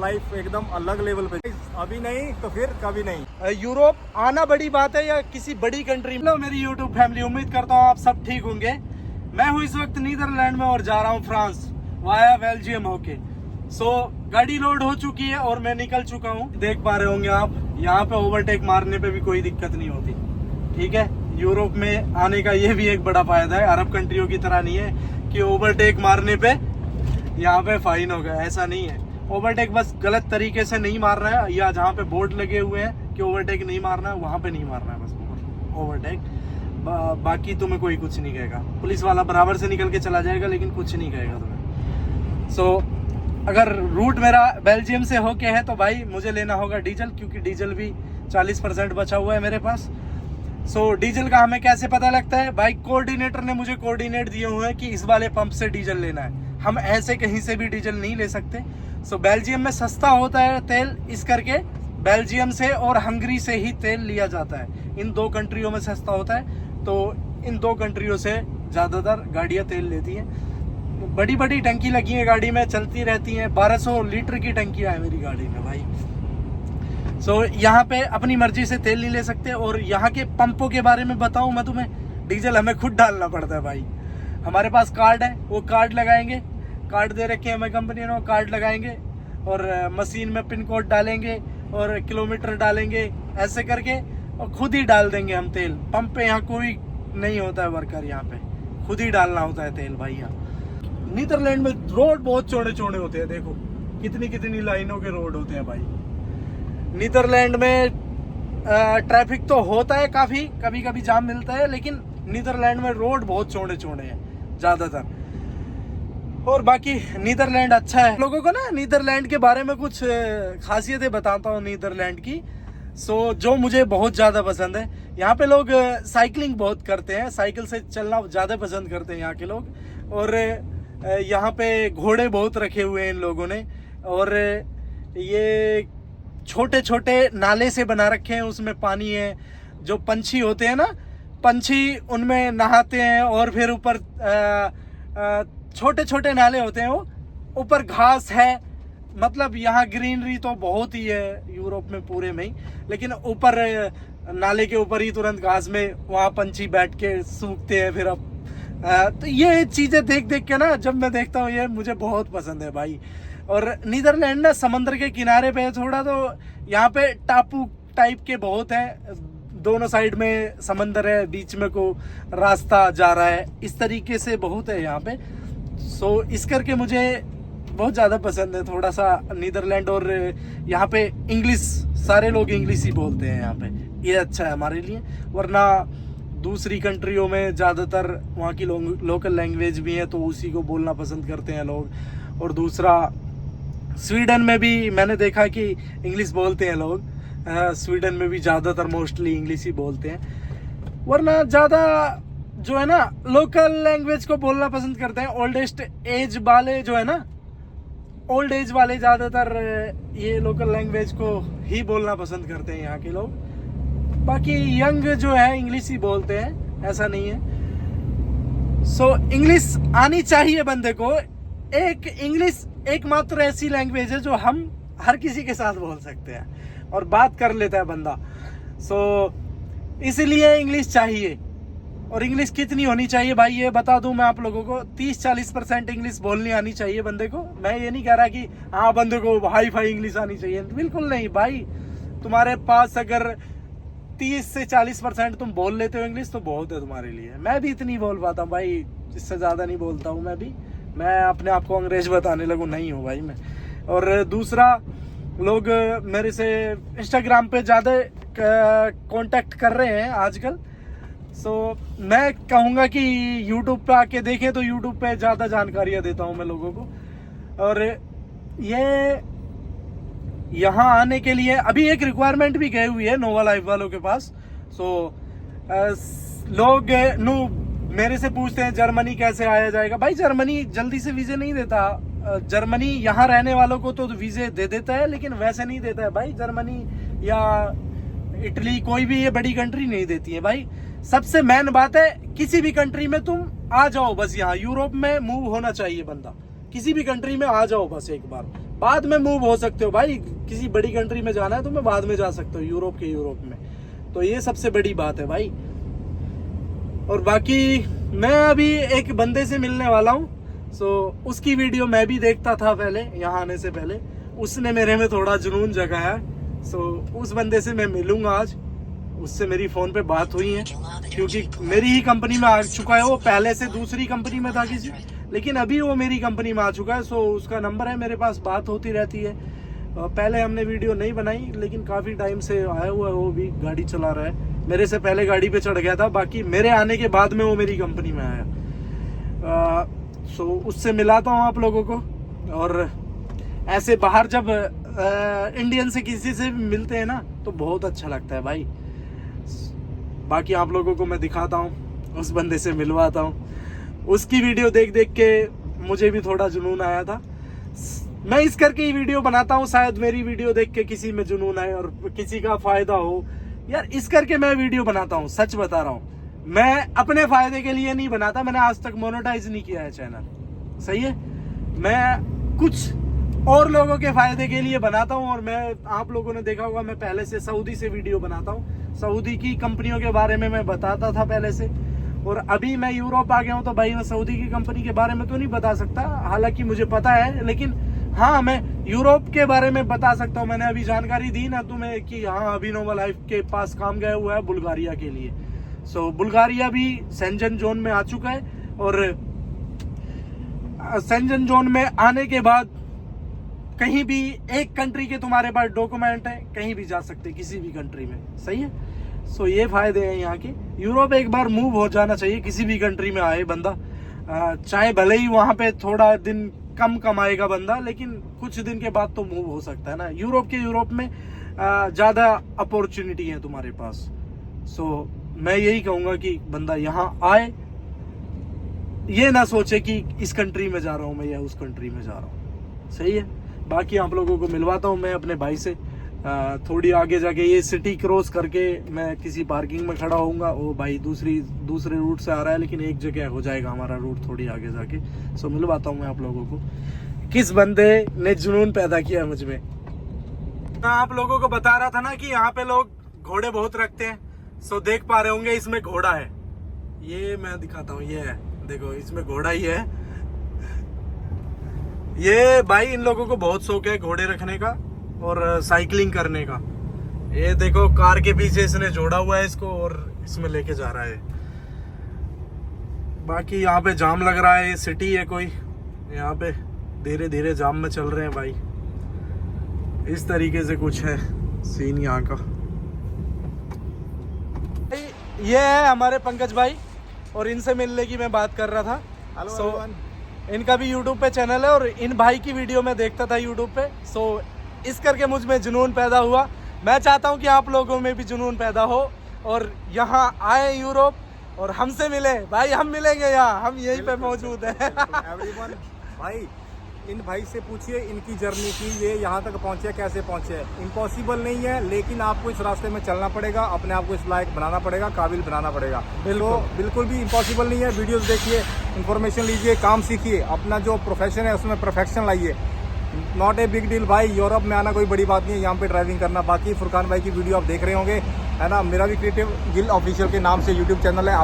Life एकदम अलग level पे, अभी नहीं तो फिर कभी नहीं। यूरोप आना बड़ी बात है या किसी बड़ी कंट्री में। मेरी यूट्यूब फैमिली, उम्मीद करता हूँ आप सब ठीक होंगे। मैं हूँ इस वक्त नीदरलैंड में और जा रहा हूँ फ्रांस वाया बेल्जियम होके। गाड़ी लोड हो चुकी है और मैं निकल चुका हूँ। देख पा रहे होंगे आप, यहाँ पे ओवरटेक मारने पे भी कोई दिक्कत नहीं होती। ठीक है, यूरोप में आने का ये भी एक बड़ा फायदा है। अरब कंट्रियों की तरह नहीं है कि ओवरटेक मारने पे यहाँ पे फाइन होगा, ऐसा नहीं है। ओवरटेक बस गलत तरीके से नहीं मारना है, या जहाँ पे बोर्ड लगे हुए हैं कि ओवरटेक नहीं मारना है वहाँ पे नहीं मारना है बस ओवरटेक। बाकी तुम्हें कोई कुछ नहीं कहेगा। पुलिस वाला बराबर से निकल के चला जाएगा लेकिन कुछ नहीं कहेगा तुम्हें। अगर रूट मेरा बेल्जियम से होके है तो भाई मुझे लेना होगा डीजल, क्योंकि डीजल भी 40% बचा हुआ है मेरे पास। डीजल का हमें कैसे पता लगता है? भाई कोऑर्डिनेटर ने मुझे कोऑर्डिनेट दिए हुए हैं कि इस वाले पंप से डीजल लेना है। हम ऐसे कहीं से भी डीजल नहीं ले सकते। बेल्जियम में सस्ता होता है तेल, इस करके बेल्जियम से और हंगरी से ही तेल लिया जाता है। इन दो कंट्रियों में सस्ता होता है, तो इन दो कंट्रियों से ज़्यादातर गाड़ियाँ तेल लेती हैं। बड़ी बड़ी टंकी लगी है गाड़ी में, चलती रहती हैं। 1200 लीटर की टंकियाँ है मेरी गाड़ी में भाई। यहाँ पे अपनी मर्जी से तेल नहीं ले सकते। और यहाँ के पंपों के बारे में बताऊँ मैं तुम्हें, डीजल हमें खुद डालना पड़ता है भाई। हमारे पास कार्ड है, वो कार्ड लगाएंगे, कार्ड दे रखे हैं हमें कंपनी ने, कार्ड लगाएंगे और मशीन में पिन कोड डालेंगे और किलोमीटर डालेंगे, ऐसे करके और खुद ही डाल देंगे हम तेल। पंप पे यहाँ कोई नहीं होता है वर्कर, यहाँ पे खुद ही डालना होता है तेल भाई। यहाँ नीदरलैंड में रोड बहुत चौड़े चौड़े होते हैं, देखो कितनी कितनी लाइनों के रोड होते हैं भाई। नीदरलैंड में ट्रैफिक तो होता है काफ़ी, कभी कभी जाम मिलता है, लेकिन नीदरलैंड में रोड बहुत चौड़े चौड़े हैं ज़्यादातर। और बाकी नीदरलैंड अच्छा है। लोगों को ना नीदरलैंड के बारे में कुछ खासियतें बताता हूँ नीदरलैंड की। जो मुझे बहुत ज़्यादा पसंद है, यहाँ पे लोग साइकिलिंग बहुत करते हैं, साइकिल से चलना ज़्यादा पसंद करते हैं यहाँ के लोग। और यहाँ पे घोड़े बहुत रखे हुए हैं इन लोगों ने, और ये छोटे छोटे नाले से बना रखे हैं, उसमें पानी है। जो पंछी होते हैं ना, पंछी उनमें नहाते हैं। और फिर ऊपर छोटे छोटे नाले होते हैं, वो ऊपर घास है। मतलब यहाँ ग्रीनरी तो बहुत ही है यूरोप में पूरे में ही, लेकिन ऊपर नाले के ऊपर ही तुरंत घास में वहाँ पंछी बैठ के सूखते हैं। फिर अब तो ये चीज़ें देख देख के ना, जब मैं देखता हूँ ये मुझे बहुत पसंद है भाई। और नीदरलैंड ना समुद्र के किनारे पे है थोड़ा, तो यहाँ पे टापू टाइप के बहुत हैं। दोनों साइड में समंदर है, बीच में को रास्ता जा रहा है, इस तरीके से बहुत है यहाँ पे। इस करके मुझे बहुत ज़्यादा पसंद है थोड़ा सा नीदरलैंड। और यहाँ पे इंग्लिश, सारे लोग इंग्लिश ही बोलते हैं यहाँ पे, ये अच्छा है हमारे लिए। वरना दूसरी कंट्रियों में ज़्यादातर वहाँ की लोकल लैंग्वेज भी है, तो उसी को बोलना पसंद करते हैं लोग। और दूसरा, स्वीडन में भी मैंने देखा कि इंग्लिश बोलते हैं लोग। स्वीडन में भी ज़्यादातर मोस्टली इंग्लिश ही बोलते हैं। वरना ज़्यादा जो है ना लोकल लैंग्वेज को बोलना पसंद करते हैं। ओल्डेस्ट एज वाले जो है ना, ओल्ड एज वाले ज़्यादातर ये लोकल लैंग्वेज को ही बोलना पसंद करते हैं यहाँ के लोग। बाकी यंग जो है इंग्लिश ही बोलते हैं, ऐसा नहीं है। इंग्लिश आनी चाहिए बंदे को। इंग्लिश एकमात्र ऐसी लैंग्वेज है जो हम हर किसी के साथ बोल सकते हैं और बात कर लेता है बंदा। इसलिए इंग्लिश चाहिए। और इंग्लिश कितनी होनी चाहिए भाई, ये बता दूं मैं आप लोगों को। 30-40% इंग्लिश बोलनी आनी चाहिए बंदे को। मैं ये नहीं कह रहा कि हाँ बंदे को हाई फाई इंग्लिश आनी चाहिए, बिल्कुल नहीं भाई। तुम्हारे पास अगर 30 से 40% तुम बोल लेते हो इंग्लिश तो बहुत है तुम्हारे लिए। मैं भी इतनी बोल पाता हूँ भाई, इससे ज़्यादा नहीं बोलता हूँ मैं अपने आप को अंग्रेज बताने लगूँ नहीं हूँ भाई मैं। और दूसरा, लोग मेरे से इंस्टाग्राम पे ज़्यादा कांटेक्ट कर रहे हैं आजकल। मैं कहूँगा कि यूट्यूब पे आके देखें, तो यूट्यूब पे ज़्यादा जानकारियाँ देता हूँ मैं लोगों को। और ये यहाँ आने के लिए अभी एक रिक्वायरमेंट भी गई हुई है नोवा लाइफ वालों के पास। लोग मेरे से पूछते हैं जर्मनी कैसे आया जाएगा। भाई जर्मनी जल्दी से वीज़े नहीं देता। जर्मनी यहाँ रहने वालों को तो वीज़े दे देता है, लेकिन वैसे नहीं देता है भाई। जर्मनी या इटली, कोई भी ये बड़ी कंट्री नहीं देती है भाई। सबसे मेन बात है, किसी भी कंट्री में तुम आ जाओ बस। यहाँ यूरोप में मूव होना चाहिए बंदा, किसी भी कंट्री में आ जाओ बस एक बार, बाद में मूव हो सकते हो भाई, किसी बड़ी कंट्री में जाना है तो मैं बाद में जा सकता हूँ, यूरोप में। तो ये सबसे बड़ी बात है भाई। और बाकी मैं अभी एक बंदे से मिलने वाला हूँ, उसकी वीडियो मैं भी देखता था पहले, यहाँ आने से पहले। उसने मेरे में थोड़ा जुनून जगाया, उस बंदे से मैं मिलूंगा आज। उससे मेरी फोन पे बात हुई है, क्योंकि मेरी ही कंपनी में आ चुका है। वो पहले से दूसरी कंपनी में था किसी, लेकिन अभी वो मेरी कंपनी में आ चुका है। उसका नंबर है मेरे पास, बात होती रहती है। पहले हमने वीडियो नहीं बनाई, लेकिन काफ़ी टाइम से आया हुआ है, वो भी गाड़ी चला रहा है। मेरे से पहले गाड़ी पे चढ़ गया था, बाकी मेरे आने के बाद में वो मेरी कंपनी में आया। उससे मिलाता हूँ आप लोगों को। और ऐसे बाहर जब इंडियन से किसी से भी मिलते हैं ना, तो बहुत अच्छा लगता है भाई। बाकी आप लोगों को मैं दिखाता हूँ, उस बंदे से मिलवाता हूँ। उसकी वीडियो देख देख के मुझे भी थोड़ा जुनून आया था। मैं इस करके ही वीडियो बनाता हूँ, शायद मेरी वीडियो देख के किसी में जुनून आए और किसी का फायदा हो यार, इस करके मैं वीडियो बनाता हूँ। सच बता रहा हूँ, मैं अपने फायदे के लिए नहीं बनाता। मैंने आज तक मोनेटाइज नहीं किया है चैनल, सही है। मैं कुछ और लोगों के फायदे के लिए बनाता हूँ। और मैं, आप लोगों ने देखा होगा, मैं पहले से सऊदी से वीडियो बनाता हूँ। सऊदी की कंपनियों के बारे में मैं बताता था पहले से। और अभी मैं यूरोप आ गया हूँ, तो भाई मैं सऊदी की कंपनी के बारे में तो नहीं बता सकता, हालांकि मुझे पता है। लेकिन हाँ, मैं यूरोप के बारे में बता सकता हूँ। मैंने अभी जानकारी दी ना तुम्हें कि हाँ, अभिनव लाइफ के पास काम गया हुआ है बुल्गारिया के लिए। बुल्गारिया भी शेंजन जोन में आ चुका है। और शेंजन जोन में आने के बाद कहीं भी एक कंट्री के तुम्हारे पास डॉक्यूमेंट है, कहीं भी जा सकते, किसी भी कंट्री में, सही है। ये फायदे हैं यहाँ के। यूरोप एक बार मूव हो जाना चाहिए, किसी भी कंट्री में आए बंदा। चाहे भले ही वहां पे थोड़ा दिन कम कमाएगा बंदा, लेकिन कुछ दिन के बाद तो मूव हो सकता है ना। यूरोप में ज्यादा अपॉर्चुनिटी है तुम्हारे पास। मैं यही कहूंगा कि बंदा यहाँ आए, ये ना सोचे कि इस कंट्री में जा रहा हूँ मैं या उस कंट्री में जा रहा हूँ, सही है। बाकी आप लोगों को मिलवाता हूँ मैं अपने भाई से। थोड़ी आगे जाके ये सिटी क्रॉस करके मैं किसी पार्किंग में खड़ा होऊंगा। वो भाई दूसरे रूट से आ रहा है, लेकिन एक जगह हो जाएगा हमारा रूट थोड़ी आगे जाके। मिलवाता हूँ मैं आप लोगों को, किस बंदे ने जुनून पैदा किया मुझ में। मैं आप लोगों को बता रहा था ना कि यहाँ पे लोग घोड़े बहुत रखते हैं। देख पा रहे होंगे, इसमें घोड़ा है। ये मैं दिखाता हूँ, ये है, देखो इसमें घोड़ा ही है। ये भाई इन लोगों को बहुत शौक है घोड़े रखने का और साइकिलिंग करने का। ये देखो कार के पीछे इसने जोड़ा हुआ है इसको और इसमें लेके जा रहा है। बाकी यहाँ पे जाम लग रहा है, ये सिटी है कोई, यहाँ पे धीरे धीरे जाम में चल रहे हैं भाई। इस तरीके से कुछ है सीन यहाँ का। ये है हमारे पंकज भाई, और इनसे मिलने की मैं बात कर रहा था। हेलो इनका भी यूट्यूब पे चैनल है और इन भाई की वीडियो में देखता था यूट्यूब पे। इस करके मुझ में जुनून पैदा हुआ। मैं चाहता हूं कि आप लोगों में भी जुनून पैदा हो और यहाँ आए यूरोप और हमसे मिले। भाई हम मिलेंगे यहाँ, हम यहीं पे मौजूद हैं। एवरीवन भाई, इन भाई से पूछिए इनकी जर्नी की, ये यहाँ तक पहुँचे कैसे पहुँचे। इम्पॉसिबल नहीं है, लेकिन आपको इस रास्ते में चलना पड़ेगा, अपने आप को इस लायक बनाना पड़ेगा, काबिल बनाना पड़ेगा। बिल्कुल भी इम्पॉसिबल नहीं है। वीडियोस देखिए, इन्फॉर्मेशन लीजिए, काम सीखिए, अपना जो प्रोफेशन है उसमें परफेक्शन लाइए। नॉट ए बिग डील भाई, यूरोप में आना कोई बड़ी बात नहीं है, यहाँ पे ड्राइविंग करना। बाकी फुरकान भाई की वीडियो आप देख रहे होंगे, है ना। मेरा भी क्रिएटिव गिल ऑफिशियल के नाम से यूट्यूब चैनल है।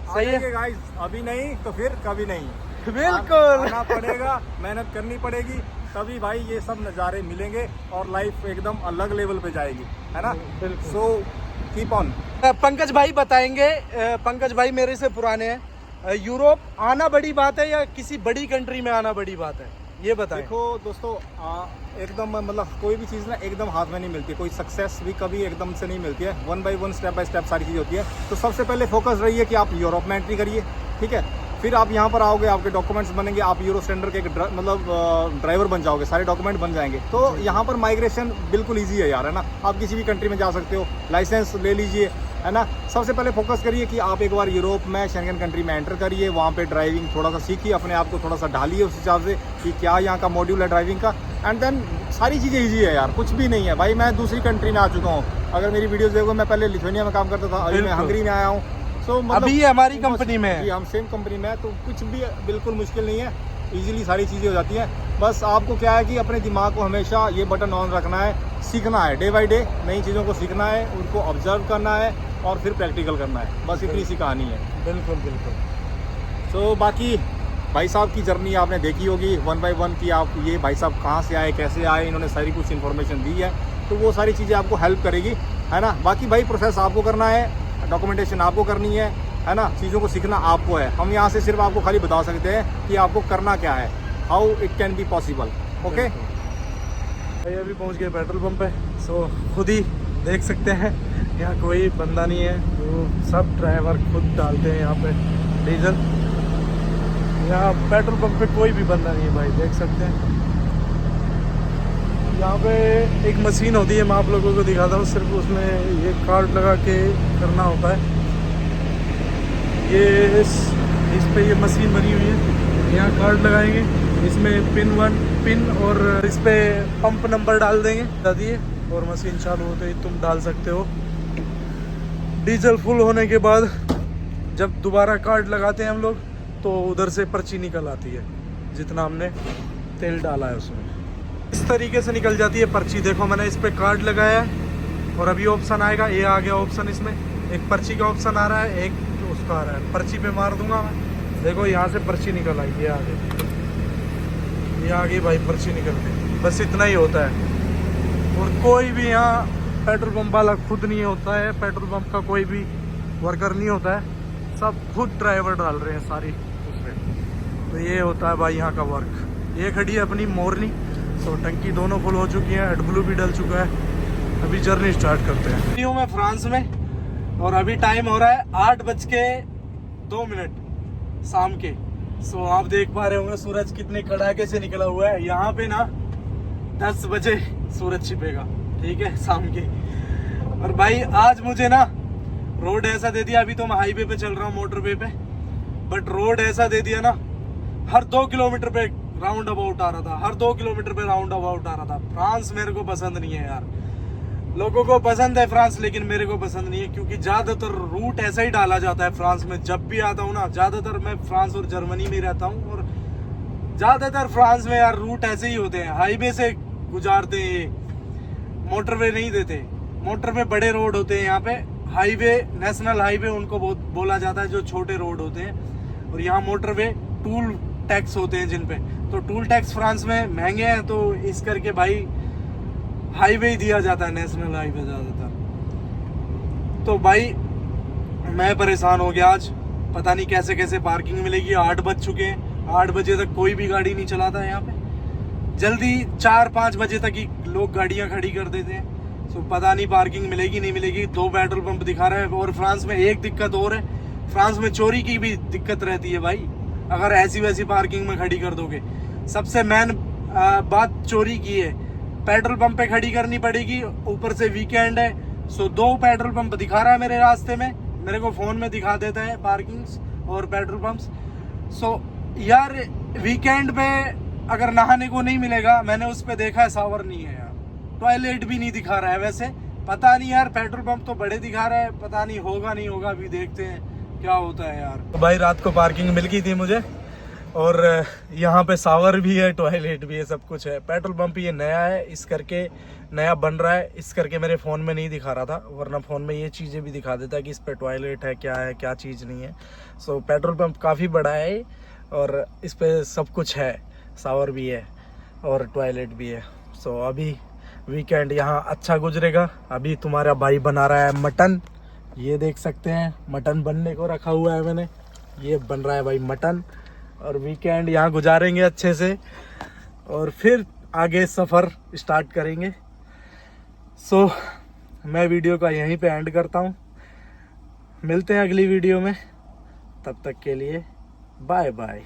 सही है गाइस, अभी नहीं तो फिर कभी नहीं, बिल्कुल आना पड़ेगा, मेहनत करनी पड़ेगी, तभी भाई ये सब नज़ारे मिलेंगे और लाइफ एकदम अलग लेवल पे जाएगी, है ना। Keep on. पंकज भाई बताएंगे। पंकज भाई मेरे से पुराने हैं। यूरोप आना बड़ी बात है या किसी बड़ी कंट्री में आना बड़ी बात है, ये बताएं। देखो दोस्तों, एकदम मतलब कोई भी चीज़ ना एकदम हाथ में नहीं मिलती। कोई सक्सेस भी कभी एकदम से नहीं मिलती है। 1 बाय 1 स्टेप बाय स्टेप सारी चीज़ होती है। तो सबसे पहले फोकस रहिए कि आप यूरोप में एंट्री करिए, ठीक है। फिर आप यहाँ पर आओगे, आपके डॉक्यूमेंट्स बनेंगे, आप यूरो स्टैंडर्ड के ड्राइवर बन जाओगे, सारे डॉक्यूमेंट बन जाएंगे। तो यहाँ पर माइग्रेशन बिल्कुल ईजी है यार, है ना। आप किसी भी कंट्री में जा सकते हो, लाइसेंस ले लीजिए, है ना। सबसे पहले फोकस करिए कि आप एक बार यूरोप में शेंगन कंट्री में एंटर करिए, वहाँ पे ड्राइविंग थोड़ा सा सीखिए, अपने आप को थोड़ा सा ढालिए उस हिसाब से कि क्या यहाँ का मॉड्यूल है ड्राइविंग का। एंड देन सारी चीज़ें ईजी है यार, कुछ भी नहीं है भाई। मैं दूसरी कंट्री में आ चुका हूँ, अगर मेरी वीडियोस देखो, मैं पहले लिथुआनिया में काम करता था, अभी मैं हंगरी में आया हूँ। मतलब अभी ये हमारी कंपनी में है, हम सेम कंपनी में है, तो कुछ भी बिल्कुल मुश्किल नहीं है। इजीली सारी चीज़ें हो जाती हैं। बस आपको क्या है कि अपने दिमाग को हमेशा ये बटन ऑन रखना है, सीखना है, डे बाय डे नई चीज़ों को सीखना है, उनको ऑब्जर्व करना है और फिर प्रैक्टिकल करना है। बस इतनी सी कहानी है। बिल्कुल बिल्कुल। तो बाकी भाई साहब की जर्नी आपने देखी होगी 1 बाय 1 की, आप ये भाई साहब कहाँ से आए, कैसे आए, इन्होंने सारी कुछ इन्फॉर्मेशन दी है, तो वो सारी चीज़ें आपको हेल्प करेगी, है ना। बाकी भाई प्रोसेस आपको करना है, डॉक्यूमेंटेशन आपको करनी है ना, चीज़ों को सीखना आपको है। हम यहाँ से सिर्फ आपको खाली बता सकते हैं कि आपको करना क्या है, how it can be possible. Okay भाई अभी पहुँच गए पेट्रोल पंप पे। सो खुद ही देख सकते हैं यहाँ कोई बंदा नहीं है, वो सब ड्राइवर खुद डालते हैं यहाँ पे डीजल। यहाँ पेट्रोल पंप पे कोई भी बंदा नहीं है भाई, देख सकते हैं। यहाँ पे एक मशीन होती है, मैं आप लोगों को दिखाता हूँ, सिर्फ उसमें ये कार्ड लगा के करना होता है। ये इस पे ये मशीन बनी हुई है, यहाँ कार्ड लगाएंगे, इसमें पिन और इस पे पंप नंबर डाल देंगे, बता दिए, और मशीन चालू होते ही तुम डाल सकते हो। डीजल फुल होने के बाद जब दोबारा कार्ड लगाते हैं हम लोग, तो उधर से पर्ची निकल आती है जितना हमने तेल डाला है उसमें। इस तरीके से निकल जाती है पर्ची। देखो मैंने इस पे कार्ड लगाया है और अभी ऑप्शन आएगा, ये आ गया ऑप्शन, इसमें एक पर्ची का ऑप्शन आ रहा है, एक उसका आ रहा है। पर्ची पे मार दूंगा मैं, देखो यहाँ से पर्ची निकल आई, ये आ गई भाई पर्ची निकल गई। बस इतना ही होता है। और कोई भी यहाँ पेट्रोल पंप वाला खुद नहीं होता है, पेट्रोल पंप का कोई भी वर्कर नहीं होता है, सब खुद ड्राइवर डाल रहे हैं सारी उसमें। तो ये होता है भाई यहाँ का वर्क। ये खड़ी है अपनी मोरनी, तो टंकी दोनों फुल हो चुकी है, एडब्लू भी डल चुका है। अभी जर्नी स्टार्ट करते हैं। हूँ मैं फ्रांस में और अभी टाइम हो रहा है 8:02 शाम के। सो आप देख पा रहे होंगे सूरज कितने कड़ाके से निकला हुआ है। यहाँ पे ना 10 बजे सूरज छिपेगा, ठीक है, शाम के। और भाई आज मुझे ना रोड ऐसा दे दिया, अभी तो मैं हाईवे पे चल रहा हूँ, मोटरवे पे, बट रोड ऐसा दे दिया ना, हर 2 किलोमीटर पे राउंड अबाउट आ रहा था, हर 2 किलोमीटर पे राउंड अबाउट आ रहा था। फ्रांस मेरे को पसंद नहीं है यार, लोगों को पसंद है फ्रांस, लेकिन मेरे को पसंद नहीं है, क्योंकि ज्यादातर रूट ऐसा ही डाला जाता है फ्रांस में। जब भी आता हूँ ना, ज्यादातर मैं फ्रांस और जर्मनी में रहता हूँ, और ज्यादातर फ्रांस में यार रूट ऐसे ही होते हैं, हाईवे से गुजारते हैं, मोटरवे नहीं देते। मोटरवे बड़े रोड होते हैं यहाँ पे, हाईवे, नेशनल हाईवे उनको बोला जाता है, जो छोटे रोड होते हैं। और यहाँ मोटरवे टूल टैक्स होते हैं जिन पे, तो टूल टैक्स फ्रांस में महंगे हैं, तो इस करके भाई हाईवे ही दिया जाता है, नेशनल हाईवे ज्यादातर। तो भाई मैं परेशान हो गया आज, पता नहीं कैसे कैसे पार्किंग मिलेगी। 8 बज चुके हैं, 8 बजे तक कोई भी गाड़ी नहीं चलाता है यहाँ पे। जल्दी 4-5 बजे तक ही लोग गाड़ियाँ खड़ी कर देते हैं। तो पता नहीं पार्किंग मिलेगी नहीं मिलेगी। 2 पेट्रोल पंप दिखा रहा है। और फ्रांस में एक दिक्कत और है, फ्रांस में चोरी की भी दिक्कत रहती है भाई, अगर ऐसी वैसी पार्किंग में खड़ी कर दोगे। सबसे मेन बात चोरी की है, पेट्रोल पंप पे खड़ी करनी पड़ेगी, ऊपर से वीकेंड है। सो 2 पेट्रोल पंप दिखा रहा है मेरे रास्ते में, मेरे को फोन में दिखा देता है पार्किंग्स और पेट्रोल पंप्स। सो यार वीकेंड पे अगर नहाने को नहीं मिलेगा, मैंने उस पे देखा है, शावर नहीं है यार, टॉयलेट भी नहीं दिखा रहा है। वैसे पता नहीं यार, पेट्रोल पंप तो बड़े दिखा रहा है, पता नहीं होगा नहीं होगा, अभी देखते हैं क्या होता है यार। तो भाई रात को पार्किंग मिल गई थी मुझे, और यहाँ पे शावर भी है, टॉयलेट भी है, सब कुछ है। पेट्रोल पंप ये नया है, इस करके नया बन रहा है, इस करके मेरे फ़ोन में नहीं दिखा रहा था, वरना फ़ोन में ये चीज़ें भी दिखा देता है कि इस पे टॉयलेट है क्या चीज़ नहीं है। सो पेट्रोल पंप काफ़ी बड़ा है और इस पे सब कुछ है, शावर भी है और टॉयलेट भी है। सो अभी वीकेंड यहाँ अच्छा गुजरेगा। अभी तुम्हारा भाई बना रहा है मटन, ये देख सकते हैं, मटन बनने को रखा हुआ है मैंने, ये बन रहा है भाई मटन। और वीकेंड यहाँ गुजारेंगे अच्छे से, और फिर आगे सफ़र स्टार्ट करेंगे। सो मैं वीडियो का यहीं पे एंड करता हूँ, मिलते हैं अगली वीडियो में, तब तक के लिए बाय बाय।